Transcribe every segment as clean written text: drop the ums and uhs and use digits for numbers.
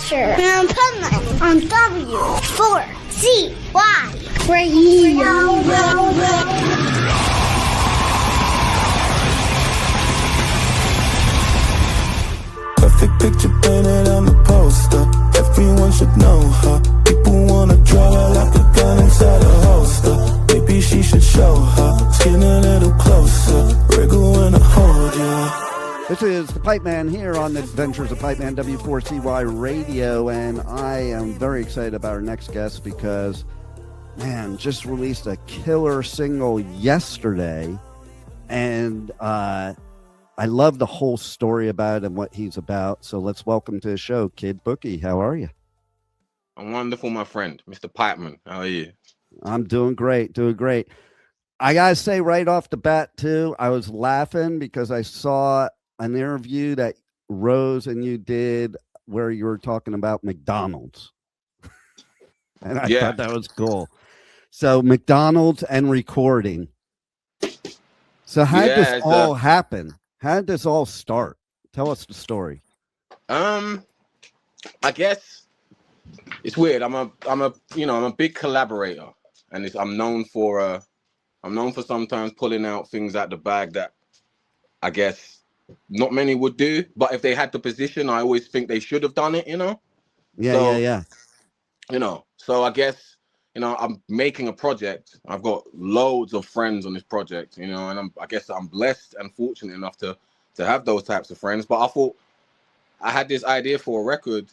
Asher and Pipeman on W4CY Radio. Perfect picture painted on the poster. Everyone should know her. People wanna draw her like a gun inside a holster. Maybe she should show her skin a little closer. Wriggle when I hold you. This is the Pipeman here on the Adventures of Pipeman W4CY Radio, and I am very excited about our next guest because, man, just released a killer single yesterday, and I love the whole story about it and what he's about. So let's welcome to the show, Kid Bookie. How are you? I'm wonderful, my friend, Mr. Pipeman. How are you? I'm doing great, doing great. I gotta say right off the bat, too, I was laughing because I saw an interview that Rose and you did where you were talking about McDonald's. And I thought that was cool. So McDonald's and recording. So how did this all happen? How did this all start? Tell us the story. I guess it's weird. I'm a big collaborator, and I'm known for sometimes pulling out things out the bag that I guess not many would do, but if they had the position, I always think they should have done it, Yeah. So I guess, I'm making a project. I've got loads of friends on this project, and I guess I'm blessed and fortunate enough to have those types of friends. But I thought I had this idea for a record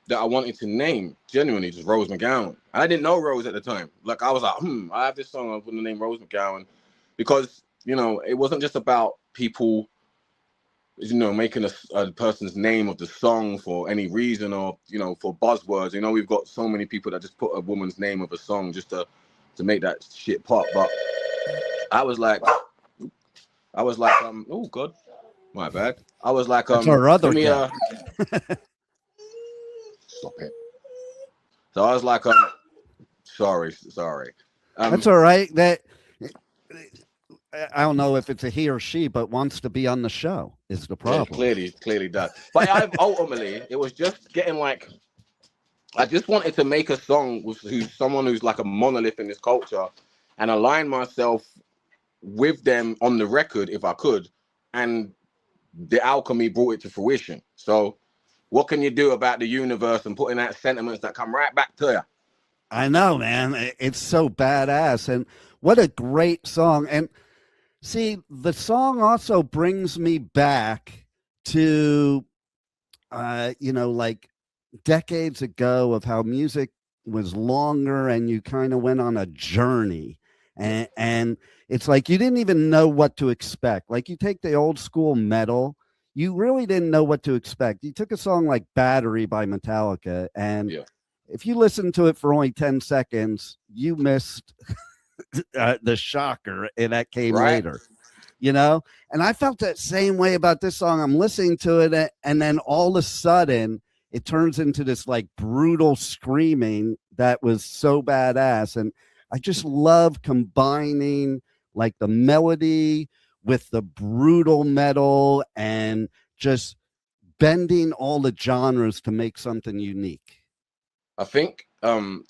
that I wanted to name, genuinely, just Rose McGowan. And I didn't know Rose at the time. Like, I was like, I have this song, I'm putting the name Rose McGowan, because, it wasn't just about people making a person's name of the song for any reason or, for buzzwords. We've got so many people that just put a woman's name of a song just to make that shit pop. But I was like, oh God, my bad. I was like, that's our other guy. Stop it. So I was like, sorry. That's all right. That I don't know if it's a he or she, but wants to be on the show is the problem. Yeah, clearly does. But ultimately, it was just getting like, I just wanted to make a song with someone who's like a monolith in this culture and align myself with them on the record if I could. And the alchemy brought it to fruition. So what can you do about the universe and putting out sentiments that come right back to you? I know, man. It's so badass. And what a great song. And see, the song also brings me back to, like decades ago of how music was longer and you kind of went on a journey. And it's like you didn't even know what to expect. Like you take the old school metal, you really didn't know what to expect. You took a song like Battery by Metallica, and if you listen to it for only 10 seconds, you missed the shocker that came later, And I felt that same way about this song. I'm listening to it, and then all of a sudden it turns into this like brutal screaming that was so badass. And I just love combining like the melody with the brutal metal and just bending all the genres to make something unique. I think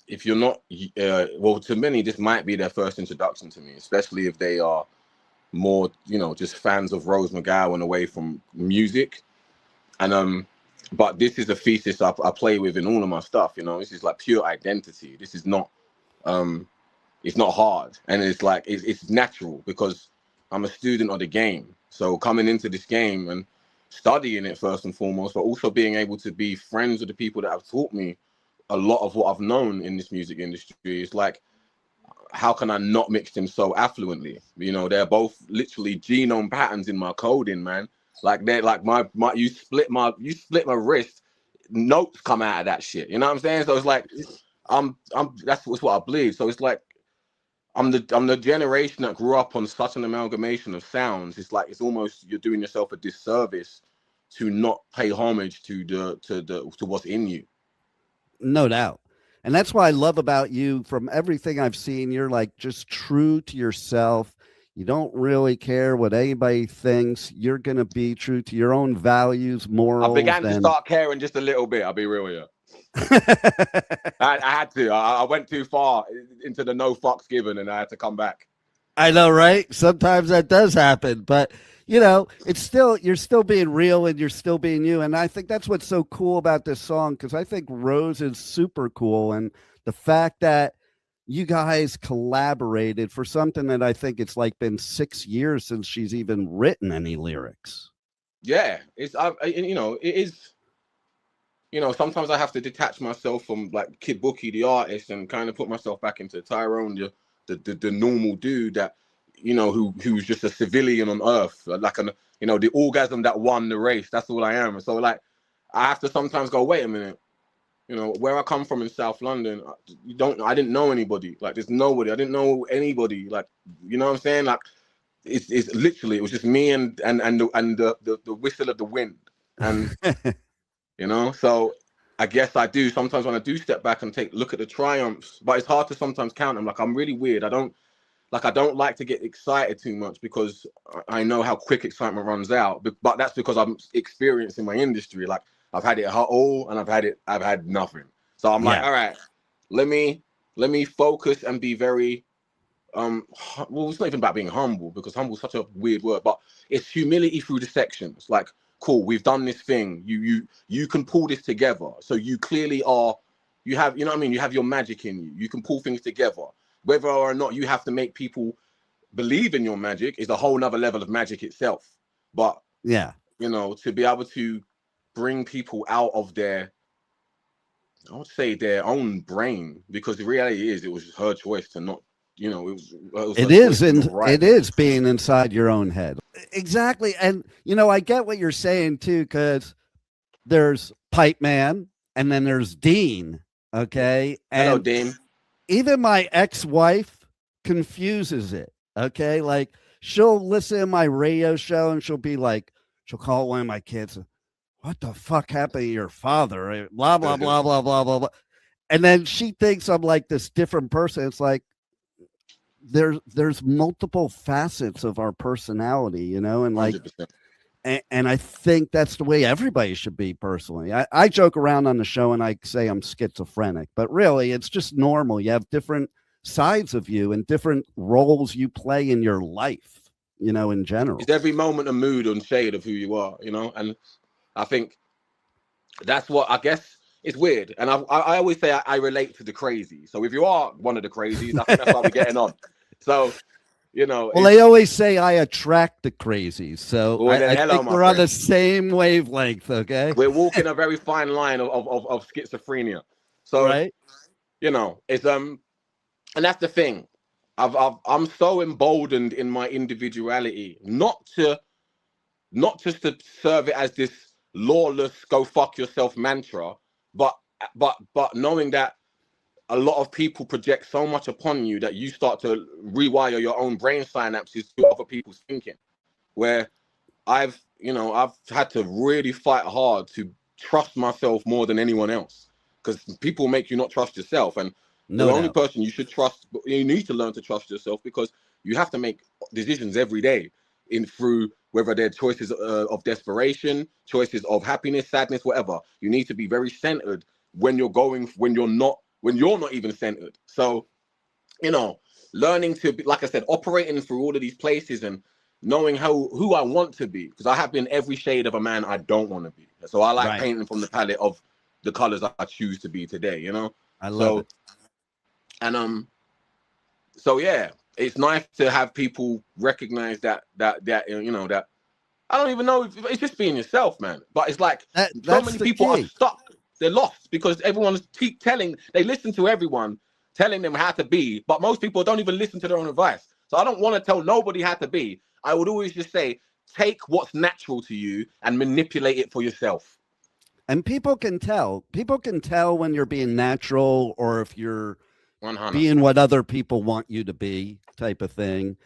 if you're not, to many, this might be their first introduction to me, especially if they are more, just fans of Rose McGowan away from music. And but this is a thesis I play with in all of my stuff. This is like pure identity. This is not, it's not hard, and it's like it's natural because I'm a student of the game. So coming into this game and studying it first and foremost, but also being able to be friends with the people that have taught me a lot of what I've known in this music industry. It's like, how can I not mix them so affluently? They're both literally genome patterns in my coding, man. Like they're like my you split my wrist, notes come out of that shit. You know what I'm saying? So it's like that's what I believe. So it's like I'm the generation that grew up on such an amalgamation of sounds. It's like it's almost you're doing yourself a disservice to not pay homage to what's in you. No doubt. And that's what I love about you. From everything I've seen, you're like just true to yourself. You don't really care what anybody thinks. You're going to be true to your own values, morals. I began to start caring just a little bit. I'll be real with you. I had to. I went too far into the no fucks given, and I had to come back. I know, right? Sometimes that does happen, but you know, it's still, you're still being real and you're still being you. And I think that's what's so cool about this song, because I think Rose is super cool. And the fact that you guys collaborated for something that I think it's like been 6 years since she's even written any lyrics. Yeah, it's you know, it is. You know, sometimes I have to detach myself from like Kid Bookie, the artist, and kind of put myself back into Tyrone, the normal dude that, you know, who's just a civilian on earth, like an, you know, the orgasm that won the race. That's all I am. So like, I have to sometimes go, wait a minute, you know, where I come from in South London, I didn't know anybody. Like, there's nobody. I didn't know anybody. Like, you know what I'm saying? Like, it's literally, it was just me and the whistle of the wind, and. You know, so I guess I do sometimes when I do step back and look at the triumphs, but it's hard to sometimes count them. Like, I'm really weird. I don't like to get excited too much, because I know how quick excitement runs out. But that's because I'm experienced in my industry. Like, I've had it all and I've had nothing. So I'm like, all right, let me focus and be very well, it's not even about being humble, because humble is such a weird word, but it's humility through the sections. Like, cool, we've done this thing. You can pull this together. So you clearly are, you have, you know what I mean? You have your magic in you. You can pull things together. Whether or not you have to make people believe in your magic is a whole nother level of magic itself. But Yeah, you know, to be able to bring people out of their, I would say, their own brain, because the reality is it was her choice to not, you know, it is being inside your own head. Exactly. And, you know, I get what you're saying too, because there's Pipeman and then there's Dean. Okay. And hello, Dean. Even my ex-wife confuses it. Okay. Like, she'll listen to my radio show and she'll be like, she'll call one of my kids, what the fuck happened to your father? Blah, blah, blah, blah, blah, blah, blah. And then she thinks I'm like this different person. It's like, there's multiple facets of our personality, you know, and like, and I think that's the way everybody should be personally. I joke around on the show and I say I'm schizophrenic, but really it's just normal. You have different sides of you and different roles you play in your life, you know, in general. It's every moment a mood and shade of who you are, you know, and I think that's what, I guess, it's weird. And I always say I relate to the crazy. So if you are one of the crazies, I think that's why we're getting on. So, you know. Well, they always say I attract the crazies. So well, I think we're on the same wavelength, okay? We're walking a very fine line of schizophrenia. So, right? You know, it's and that's the thing. I'm so emboldened in my individuality, not just to serve it as this lawless go fuck yourself mantra, but knowing that a lot of people project so much upon you that you start to rewire your own brain synapses to other people's thinking, where I've had to really fight hard to trust myself more than anyone else, because people make you not trust yourself. And the only person you should trust, you need to learn to trust yourself, because you have to make decisions every day through whether they're choices of desperation, choices of happiness, sadness, whatever. You need to be very centered when you're not even centered. So, you know, learning to be, like I said, operating through all of these places and knowing who I want to be, because I have been every shade of a man I don't want to be. So I like painting from the palette of the colors I choose to be today, you know? I love it. And so yeah, it's nice to have people recognize that you know, that I don't even know if it's just being yourself, man. But it's like so many people are stuck. They're lost because everyone's they listen to everyone telling them how to be, but most people don't even listen to their own advice. So I don't want to tell nobody how to be. I would always just say, take what's natural to you and manipulate it for yourself. And people can tell when you're being natural or if you're 100. being what other people want you to be, type of thing.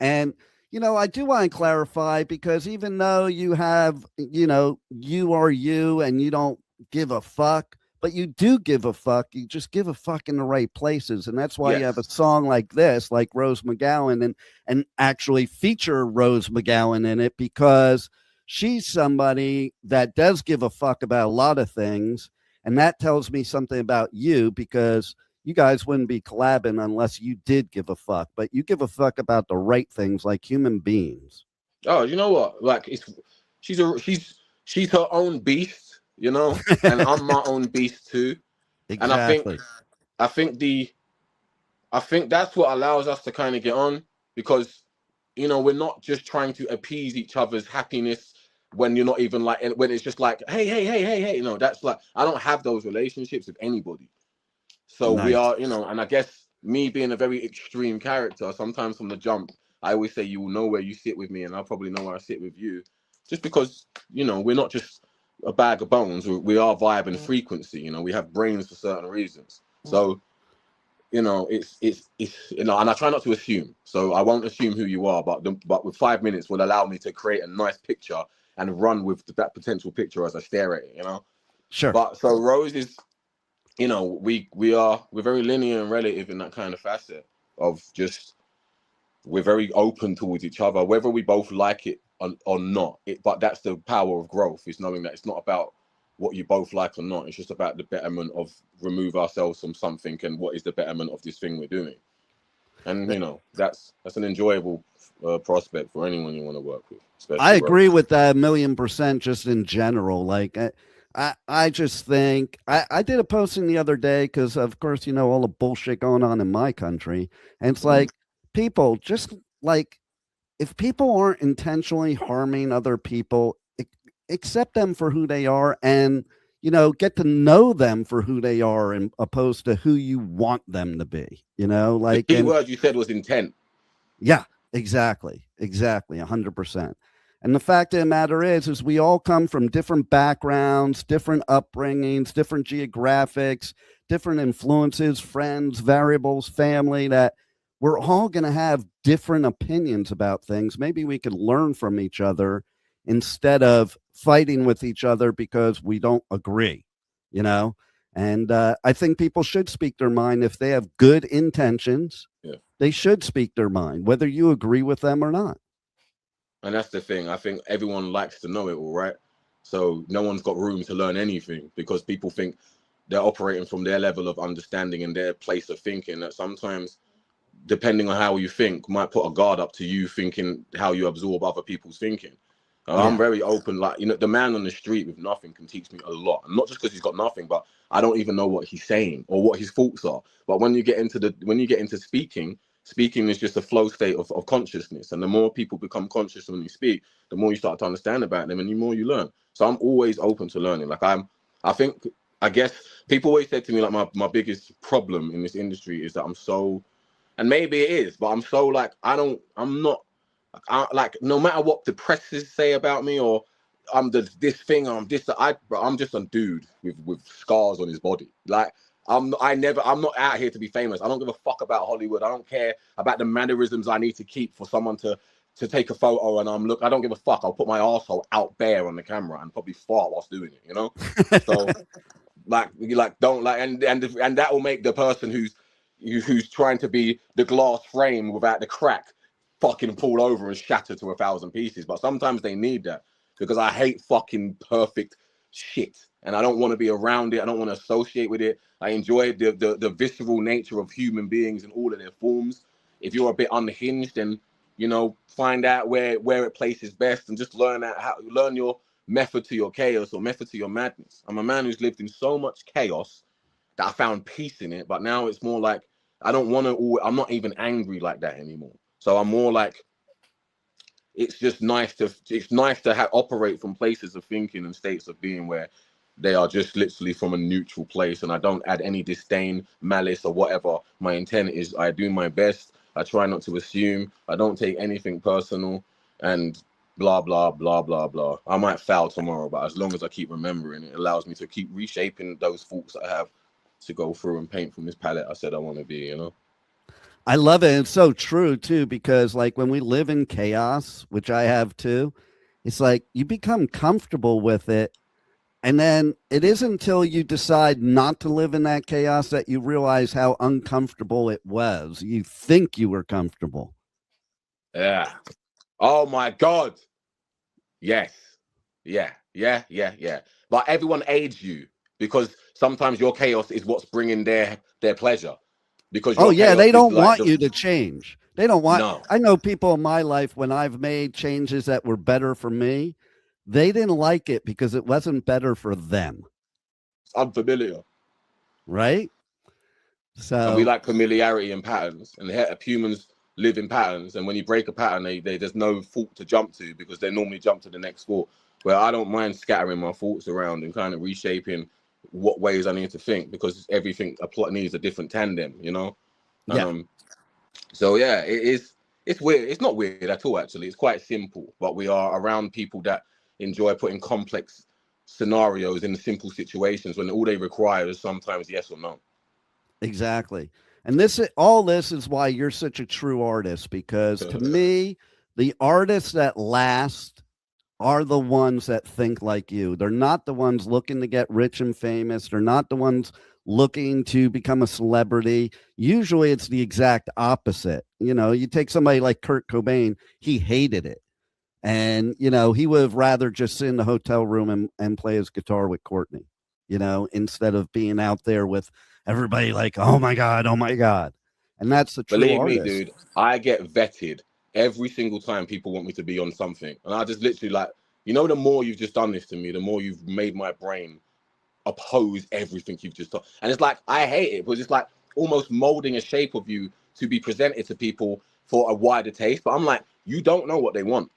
And, you know, I do want to clarify, because even though you have, you know, you are you and you don't give a fuck, but you do give a fuck. You just give a fuck in the right places. And that's why you have a song like this, like Rose McGowan, and actually feature Rose McGowan in it, because she's somebody that does give a fuck about a lot of things. And that tells me something about you, because you guys wouldn't be collabing unless you did give a fuck. But you give a fuck about the right things, like human beings. Oh, you know what? Like, she's her own beast, you know, and I'm my own beast too. And Exactly. I think that's what allows us to kind of get on, because, you know, we're not just trying to appease each other's happiness when you're not even like, when it's just like, hey, you know, that's like, I don't have those relationships with anybody. So we Nice. are, you know, and I guess me being a very extreme character, sometimes from the jump, I always say you will know where you sit with me, and I'll probably know where I sit with you, just because, you know, we're not just a bag of bones. We are vibe and frequency. You know, we have brains for certain reasons. So, you know, it's you know, and I try not to assume. So I won't assume who you are, but with 5 minutes will allow me to create a nice picture and run with that potential picture as I stare at it. You know. Sure. But so Rose is, you know, we're very linear and relative in that kind of facet of just, we're very open towards each other, whether we both like it or not. But that's the power of growth, is knowing that it's not about what you both like or not. It's just about the betterment of remove ourselves from something, and what is the betterment of this thing we're doing. And, you know, that's an enjoyable prospect for anyone you want to work with. Especially I agree Rose. with that 1,000,000%. Just in general, like I just think I did a posting the other day, because of course, you know, all the bullshit going on in my country, and it's like, people just like, if people aren't intentionally harming other people, accept them for who they are, and, you know, get to know them for who they are, and opposed to who you want them to be, you know, The like, key and word you said was intent. yeah, exactly, 100%. And the fact of the matter is we all come from different backgrounds, different upbringings, different geographics, different influences, friends, variables, family, that we're all going to have different opinions about things. Maybe we could learn from each other instead of fighting with each other because we don't agree, you know? And I think people should speak their mind if they have good intentions. Yeah. They should speak their mind, whether you agree with them or not. And that's the thing. I think everyone likes to know it all, right? So no one's got room to learn anything, because people think they're operating from their level of understanding and their place of thinking, that sometimes, depending on how you think, might put a guard up to you thinking how you absorb other people's thinking. I'm very open. Like, you know, the man on the street with nothing can teach me a lot. And not just because he's got nothing, but I don't even know what he's saying or what his thoughts are. But when you get into speaking is just a flow state of consciousness. And the more people become conscious when you speak, the more you start to understand about them, and the more you learn. So I'm always open to learning. Like, I guess people always said to me, like, my biggest problem in this industry is that I'm so, and maybe it is, but I'm so, like, like, no matter what the presses say about me, or I'm this thing, I'm just a dude with scars on his body. Like, I'm not out here to be famous. I don't give a fuck about Hollywood. I don't care about the mannerisms I need to keep for someone to take a photo, and I don't give a fuck. I'll put my arsehole out bare on the camera and probably fart whilst doing it, you know? So don't like, and that will make the person who's trying to be the glass frame without the crack fucking fall over and shatter to 1,000 pieces. But sometimes they need that, because I hate fucking perfect shit, and I don't want to be around it. I don't want to associate with it. I enjoy the visceral nature of human beings in all of their forms. If you're a bit unhinged, then, you know, find out where it places best, and just learn your method to your chaos, or method to your madness. I'm a man who's lived in so much chaos that I found peace in it, but now it's more like, I'm not even angry like that anymore. So I'm more like, it's nice to operate from places of thinking and states of being where they are just literally from a neutral place, and I don't add any disdain, malice, or whatever. My intent is, I do my best. I try not to assume. I don't take anything personal, and blah, blah, blah, blah, blah. I might foul tomorrow, but as long as I keep remembering, it allows me to keep reshaping those thoughts that I have to go through and paint from this palette I said I want to be, you know? I love it. It's so true too, because like when we live in chaos, which I have too, it's like you become comfortable with it. And then it isn't until you decide not to live in that chaos that you realize how uncomfortable it was. You think you were comfortable. Yeah. Oh my God. Yes. Yeah. But everyone aids you. because sometimes your chaos is what's bringing their pleasure. Because oh yeah, they don't like want you to change. They don't want. No. I know people in my life when I've made changes that were better for me, they didn't like it because it wasn't better for them. It's unfamiliar, right? So and we like familiarity and patterns, and humans live in patterns. And when you break a pattern, there's no fault to jump to because they normally jump to the next thought. Where I don't mind scattering my thoughts around and kind of reshaping what ways I need to think, because everything a plot needs a different tandem, you know. Yeah. So yeah, it's weird. It's not weird at all, actually. It's quite simple, but we are around people that enjoy putting complex scenarios in simple situations when all they require is sometimes yes or no. Exactly. And all this is why you're such a true artist, because to me, the artists that last are the ones that think like you. They're not the ones looking to get rich and famous. They're not the ones looking to become a celebrity. Usually it's the exact opposite. You know, you take somebody like Kurt Cobain, he hated it. And, you know, he would have rather just sit in the hotel room and play his guitar with Courtney, you know, instead of being out there with everybody like, oh my God. And that's the true Believe artist. me, dude, I get vetted every single time people want me to be on something. And I just literally like, you know, the more you've just done this to me, the more you've made my brain oppose everything you've just done. And it's like, I hate it, because it's like almost molding a shape of you to be presented to people for a wider taste. But I'm like, you don't know what they want.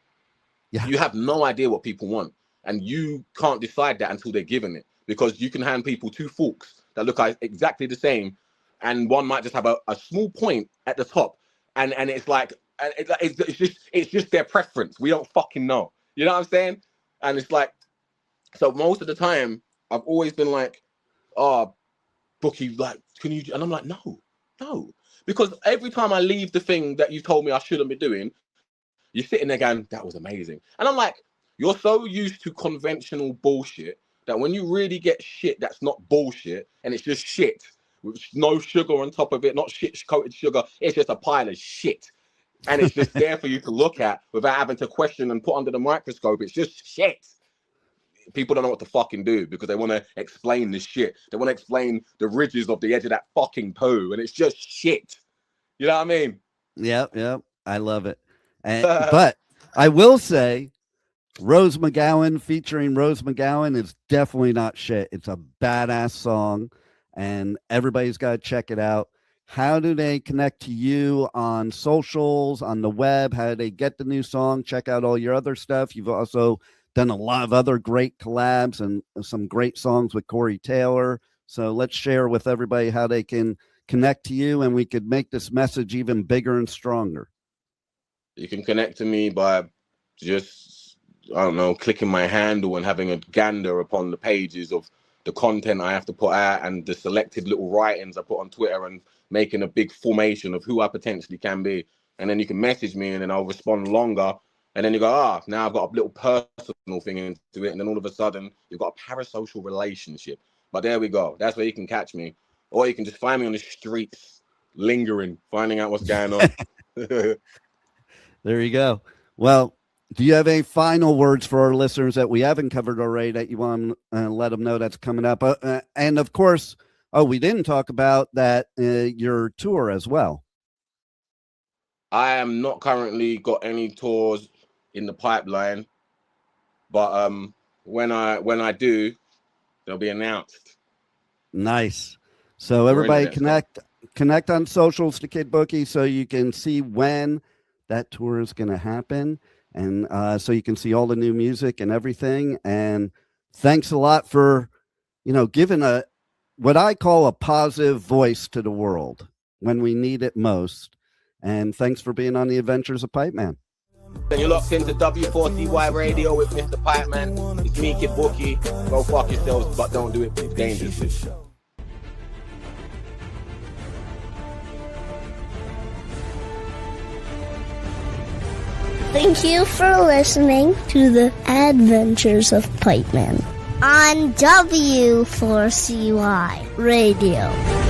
Yeah. You have no idea what people want. And you can't decide that until they're given it, because you can hand people two forks that look like exactly the same. And one might just have a small point at the top. And it's like, it's just their preference. We don't fucking know. You know what I'm saying? And it's like, so most of the time, I've always been like, oh, Bookie, like, can you? And I'm like, no. Because every time I leave the thing that you've told me I shouldn't be doing, you're sitting there going, that was amazing. And I'm like, you're so used to conventional bullshit that when you really get shit that's not bullshit, and it's just shit with no sugar on top of it, not shit-coated sugar, it's just a pile of shit. And it's just there for you to look at without having to question and put under the microscope. It's just shit. People don't know what to fucking do because they want to explain this shit. They want to explain the ridges of the edge of that fucking poo, and it's just shit. You know what I mean? Yep. I love it. But I will say, Rose McGowan featuring Rose McGowan is definitely not shit. It's a badass song, and everybody's got to check it out. How do they connect to you on socials, on the web? How do they get the new song? Check out all your other stuff. You've also done a lot of other great collabs and some great songs with Corey Taylor. So let's share with everybody how they can connect to you, and we could make this message even bigger and stronger. You can connect to me by just, I don't know, clicking my handle and having a gander upon the pages of the content I have to put out and the selected little writings I put on Twitter, and making a big formation of who I potentially can be. And then you can message me, and then I'll respond longer. And then you go, now I've got a little personal thing into it. And then all of a sudden, you've got a parasocial relationship. But there we go. That's where you can catch me. Or you can just find me on the streets, lingering, finding out what's going on. There you go. Well, do you have any final words for our listeners that we haven't covered already that you want to let them know that's coming up? And of course, we didn't talk about that, your tour as well. I am not currently got any tours in the pipeline, but when I do, they'll be announced. Nice. So everybody connect on socials to Kid Bookie so you can see when that tour is going to happen, and so you can see all the new music and everything. And thanks a lot for, giving what I call a positive voice to the world when we need it most. And thanks for being on the Adventures of Pipeman. Then you're locked into W4CY Radio with Mr. Pipeman. It's me, Kid Bookie. Go fuck yourselves, but don't do it dangerously. Thank you for listening to the Adventures of Pipeman on W4CY Radio.